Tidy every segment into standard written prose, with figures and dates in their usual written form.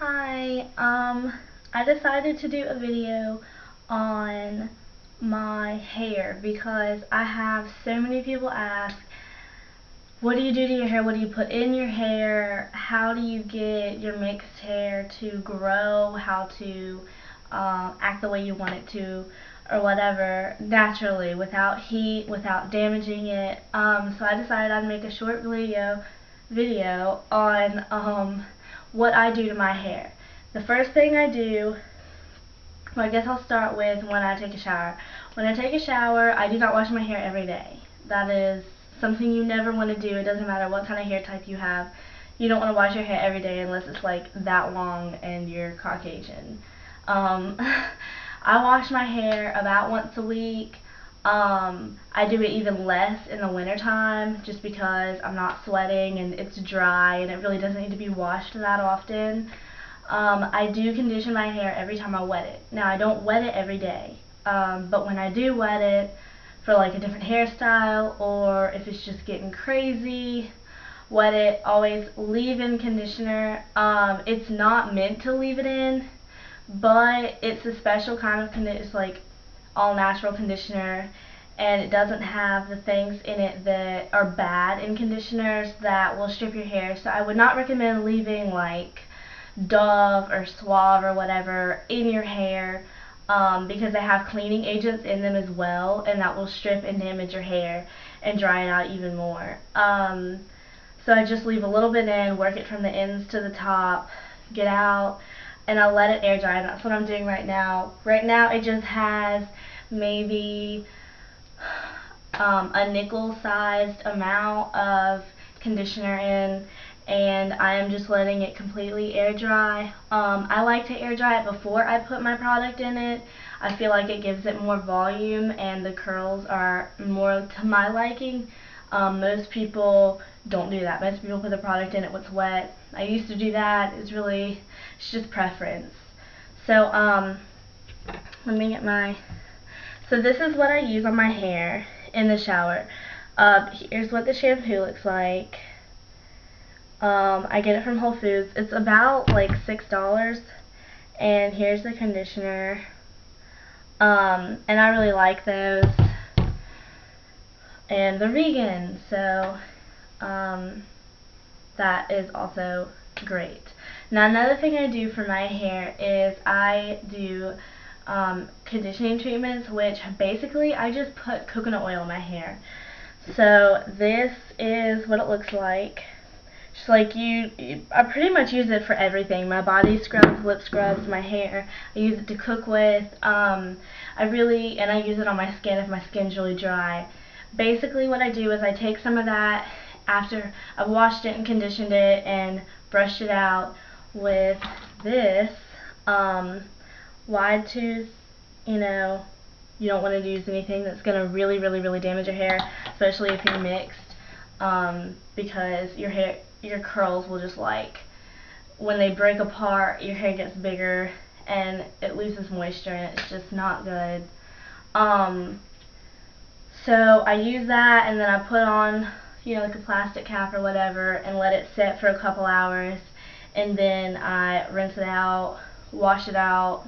Hi, I decided to do a video on my hair because I have so many people ask, what do you do to your hair? What do you put in your hair? How do you get your mixed hair to grow? How to act the way you want it to, or whatever, naturally, without heat, without damaging it. So I decided I'd make a short video on what I do to my hair. The first thing I do, well, I guess I'll start with when I take a shower. When I take a shower, I do not wash my hair every day. That is something you never want to do. It doesn't matter what kind of hair type you have. You don't want to wash your hair every day unless it's like that long and you're Caucasian. Um, I wash my hair about once a week. I do it even less in the wintertime just because I'm not sweating and it's dry and it really doesn't need to be washed that often. I do condition my hair every time I wet it. Now, I don't wet it every day, but when I do wet it for like a different hairstyle or if it's just getting crazy, wet it, always leave in conditioner. It's not meant to leave it in, but it's a special kind of conditioner. It's like all natural conditioner, and it doesn't have the things in it that are bad in conditioners that will strip your hair. So I would not recommend leaving like Dove or Suave or whatever in your hair, because they have cleaning agents in them as well, and that will strip and damage your hair and dry it out even more. So I just leave a little bit in, work it from the ends to the top, get out, and I'll let it air dry. And that's what I'm doing right now. Right now it just has maybe a nickel-sized amount of conditioner in, and I am just letting it completely air dry. I like to air dry it before I put my product in it. I feel like it gives it more volume and the curls are more to my liking. Most people don't do that. Most people put the product in it when it's wet. I used to do that. It's just preference. So let me get so this is what I use on my hair in the shower. Here's what the shampoo looks like. I get it from Whole Foods. It's about like $6. And here's the conditioner. And I really like those. And they're vegan, so that is also great. Now, another thing I do for my hair is I do conditioning treatments, which basically I just put coconut oil in my hair. So this is what it looks like. Just like I pretty much use it for everything. My body scrubs, lip scrubs, my hair. I use it to cook with. And I use it on my skin if my skin's really dry. Basically what I do is I take some of that after I've washed it and conditioned it and brushed it out with this wide tooth. You don't want to use anything that's going to really damage your hair, especially if you're mixed, because your curls will just when they break apart, your hair gets bigger and it loses moisture and it's just not good. So I use that and then I put on, like a plastic cap or whatever and let it sit for a couple hours, and then I rinse it out, wash it out,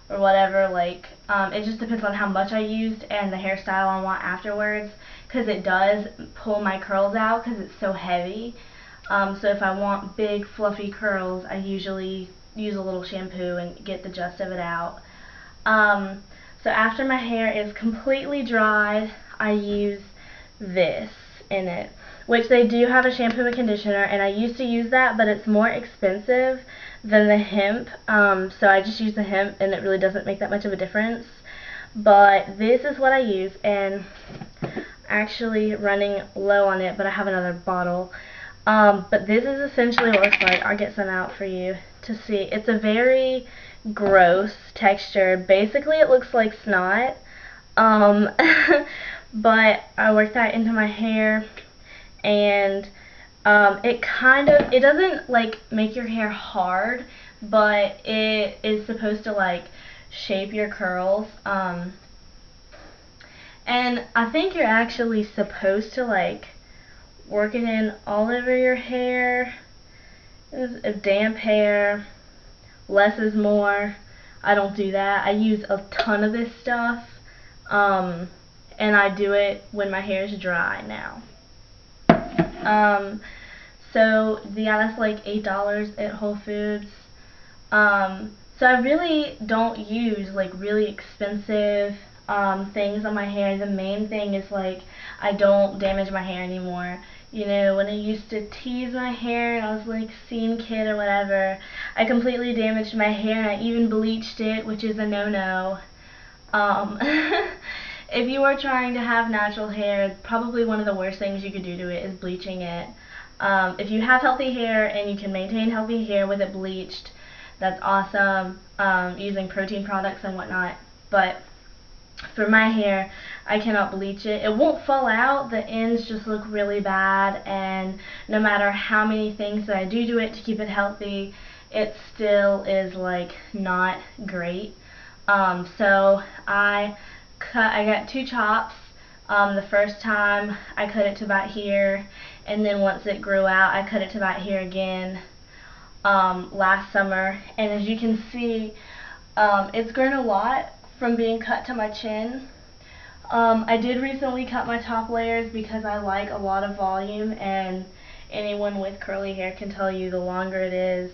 or whatever. It just depends on how much I used and the hairstyle I want afterwards, because it does pull my curls out because it's so heavy. So if I want big fluffy curls, I usually use a little shampoo and get the gist of it out. So after my hair is completely dried, I use this in it, which they do have a shampoo and conditioner, and I used to use that, but it's more expensive than the hemp, so I just use the hemp and it really doesn't make that much of a difference. But this is what I use, and actually running low on it, but I have another bottle. But this is essentially what it looks like. I'll get some out for you to see. It's a very gross texture. Basically it looks like snot. But I work that into my hair, and it doesn't make your hair hard, but it is supposed to shape your curls. And I think you're actually supposed to work it in all over your hair. If damp hair, less is more. I don't do that. I use a ton of this stuff, and I do it when my hair is dry now. So yeah, that's like $8 at Whole Foods. So I really don't use like really expensive things on my hair. The main thing is like I don't damage my hair anymore. You know, when I used to tease my hair and I was like scene kid or whatever, I completely damaged my hair and I even bleached it, which is a no-no. Um, if you are trying to have natural hair, probably one of the worst things you could do to it is bleaching it. If you have healthy hair and you can maintain healthy hair with it bleached, that's awesome, using protein products and whatnot. But for my hair, I cannot bleach it. It won't fall out, the ends just look really bad, and no matter how many things that I do to it to keep it healthy, it still is like not great. So I got 2 chops. The first time I cut it to about here, and then once it grew out, I cut it to about here again last summer. And as you can see, it's grown a lot from being cut to my chin. I did recently cut my top layers because I like a lot of volume, and anyone with curly hair can tell you the longer it is,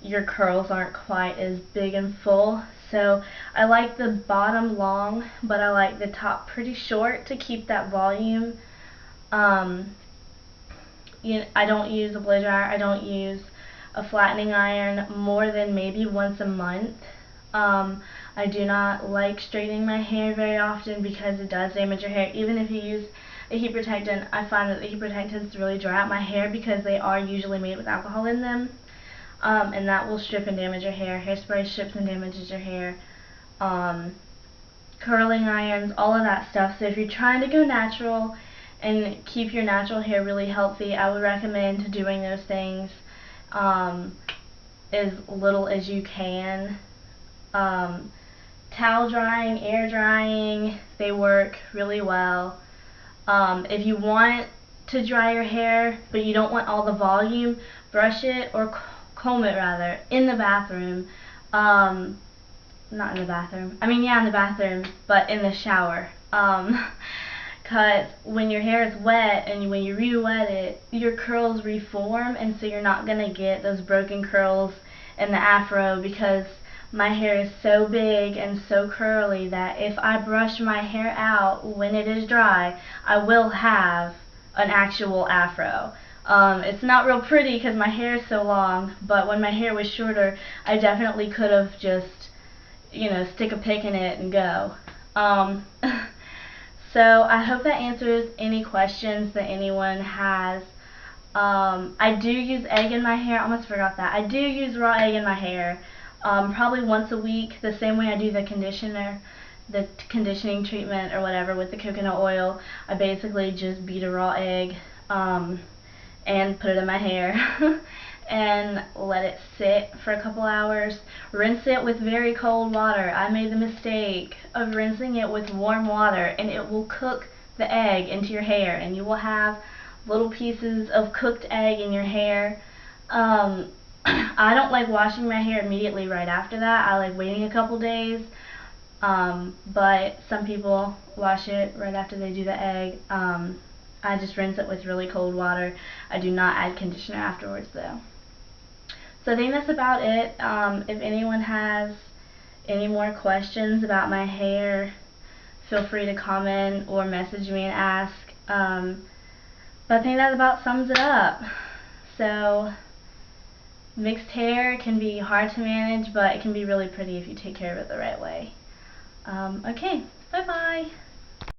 your curls aren't quite as big and full. So I like the bottom long, but I like the top pretty short to keep that volume. I don't use a blow dryer. I don't use a flattening iron more than maybe once a month. I do not like straightening my hair very often because it does damage your hair. Even if you use a heat protectant, I find that the heat protectants really dry out my hair because they are usually made with alcohol in them. And that will strip and damage your hair. Hairspray strips and damages your hair. Curling irons, all of that stuff. So if you're trying to go natural and keep your natural hair really healthy, I would recommend doing those things as little as you can. Towel drying, air drying, they work really well. If you want to dry your hair but you don't want all the volume, brush it or comb it rather in the bathroom. Not in the bathroom. I mean, yeah, in the bathroom, but in the shower. Because when your hair is wet and when you re-wet it, your curls reform, and so you're not going to get those broken curls in the afro, because my hair is so big and so curly that if I brush my hair out when it is dry, I will have an actual afro. It's not real pretty because my hair is so long, but when my hair was shorter, I definitely could have just, stick a pick in it and go. So I hope that answers any questions that anyone has. I do use egg in my hair. I almost forgot that. I do use raw egg in my hair, probably once a week, the same way I do the conditioning treatment or whatever with the coconut oil. I basically just beat a raw egg and put it in my hair and let it sit for a couple hours. Rinse it with very cold water. I made the mistake of rinsing it with warm water, and it will cook the egg into your hair, and you will have little pieces of cooked egg in your hair. I don't like washing my hair immediately right after that. I like waiting a couple days, but some people wash it right after they do the egg. I just rinse it with really cold water. I do not add conditioner afterwards though. So I think that's about it. If anyone has any more questions about my hair, feel free to comment or message me and ask. But I think that about sums it up. So mixed hair can be hard to manage, but it can be really pretty if you take care of it the right way. Okay, bye-bye.